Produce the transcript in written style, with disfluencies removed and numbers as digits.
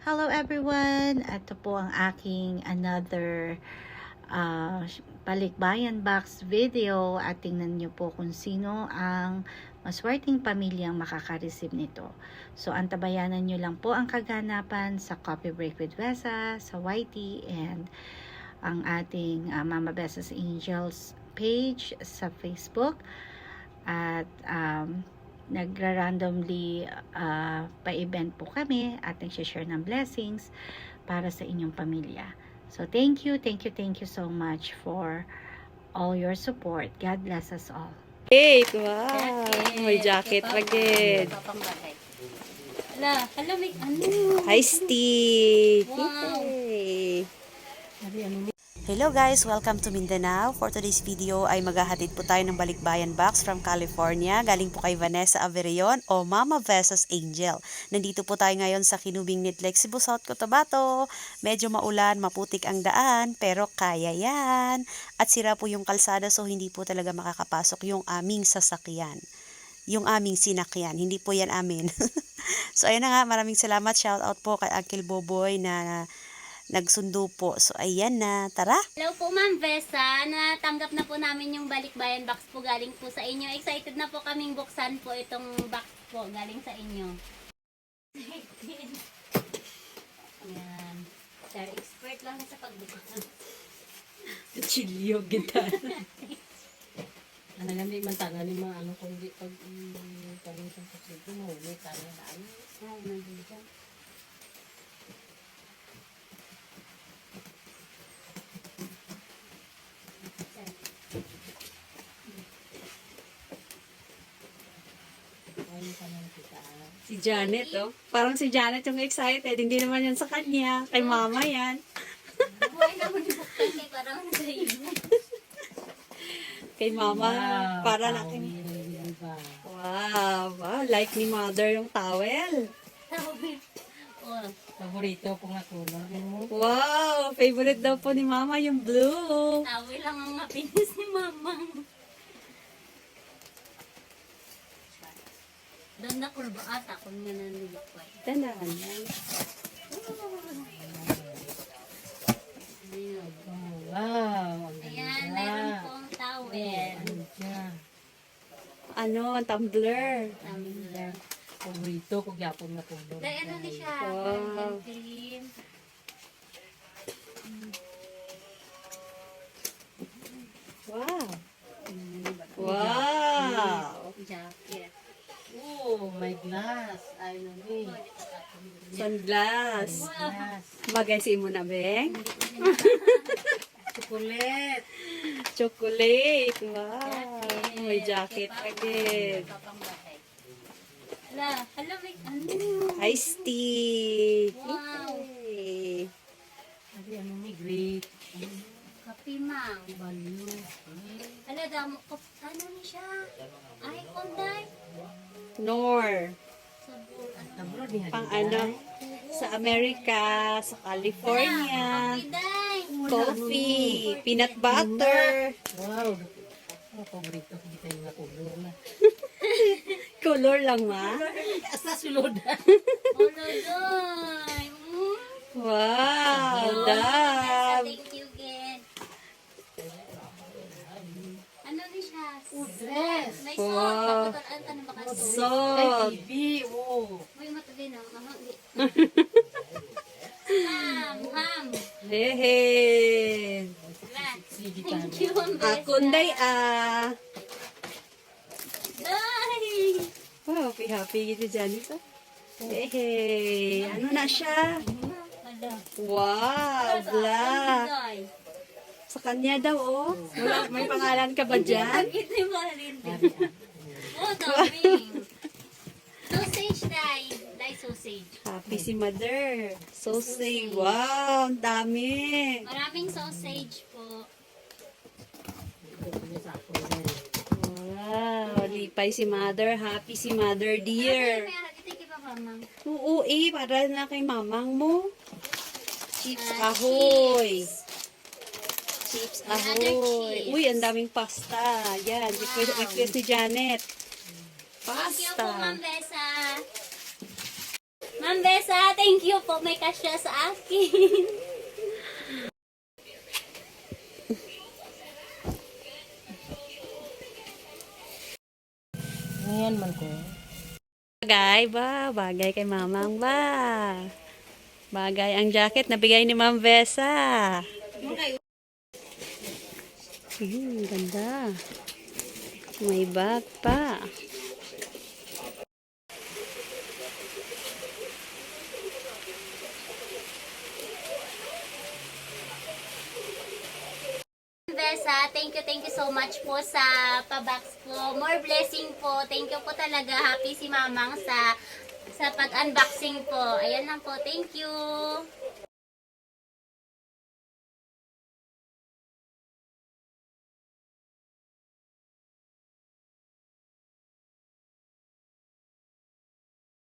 Hello everyone! Ito po ang aking another balikbayan box video at tingnan nyo po kung sino ang maswerteng pamilyang makaka-receive nito. So antabayanan nyo lang po ang kaganapan sa Coffee Break with Vesa, sa YT, and ang ating Mama Besa's Angels page sa Facebook. At nagra-randomly pa-event po kami at nag-share ng blessings para sa inyong pamilya. So thank you so much for all your support. God bless us all. Hey, wow. May jacket again. Hello, may ano? Hi, Steve. Wow. Hey. Hello guys, welcome to Mindanao. For today's video ay maghahatid po tayo ng balikbayan box from California. Galing po kay Vanessa Averion o Mama Besa's Angel. Nandito po tayo ngayon sa Kinubing Nitlex, Cebu, South Cotabato. Medyo maulan, maputik ang daan, pero kaya yan. At sira po yung kalsada, so hindi po talaga makakapasok yung aming sasakyan. Yung aming sinakyan, hindi po yan amin. So ayun na nga, maraming salamat. Shout out po kay Uncle Boboy na nagsundo po. So, ayan na. Tara! Hello po, Ma'am Vesa. Natanggap na po namin yung balikbayan box po galing po sa inyo. Excited na po kaming buksan po itong box po galing sa inyo. Ayan. Sir, expert lang sa pagbuksan. Chilyo, gitara. Ano nga, may mantaga ni mga ano, kung di pag kami sa pagsito mo, may taga na ano. Ay, nandun siya. Ayun pa naman kita. Si Janet, oh. Parang si Janet yung excited. Hindi naman yan sa kanya. Kay mama yan. Buhay naman yung buksan kay parang sa inyo. Kay mama. Para tawel, natin. diba? Wow. Wow. Like ni mother yung towel. Sabi, oh, Paborito ko nga kulor. Wow. Favorite daw po ni mama yung blue. tawi lang ang mapinis ni Mamang. Doon na kurba ata kung nga nanilikway. Tandaan. Wow, ang Ayan, ganda. meron pong towel. Ano siya? Ano? Tumbler. Tumbler. Paborito ko gyapon nga kulor. Dahil ano ni siya? Wow. Cream. Wow. Wow. Jacket. Oh, my glass. Ay, nami. Sunglass. Glass. Bagay mo na, Beng. Chocolate. Chocolate. Wow. May jacket again. Hala, may ano? Hi, Steve. Wow. Hey. Ay, ano ni great. Kape, Mang. Balyo. Hala, damo ko. Ano ni siya? Ay, konday. Nor. Sabon. Tabro ni Pang ano? Sa Amerika, sa California. Kape, day. Coffee. Peanut butter. Wow. Oh, paborito ko dito yung kulor na. Color lang, ma. Asa sulod. Hala, day. Wow. Dab. Thank you, again. Ano ni siya? Dress. May salt. Wow. Pagkakalaan ka na baka salt. Salt. TV. Oh. Uy, matabi na. Mama, hindi. Ham. Hehe. Sige Thank you, Ma'am Besa. Akunday Day. Wow, happy gitu Janis. Hehe. Ano na siya? Hala. Wow, black. Day. Sa kanya daw, oh. Wala, may pangalan ka ba dyan? Ito yung malindi. Oh, dami. Sausage, Day. Day sausage. Happy si mother. Sausage. Wow, ang dami. Maraming sausage po. Wow, lipay si mother. Happy si mother, dear. Ito yung Mamang. Oo, para na kay mamang mo. Chips ahoy. Chips Another ahoy. chips. Uy, ang daming pasta. Yan, request ni Janet. Thank you po, Pasta. Ma'am Besa. Ma'am Besa, thank you po. May kasya sa akin. Ngayon man ko. Bagay ba? Bagay kay mamang ba? Bagay ang jacket na bigay ni Ma'am Besa. Ganda. May bag pa. Besa, thank you so much po sa pabox po. More blessing po. Thank you po talaga. Happy si Mamang sa pag-unboxing po. Ayan lang po. Thank you.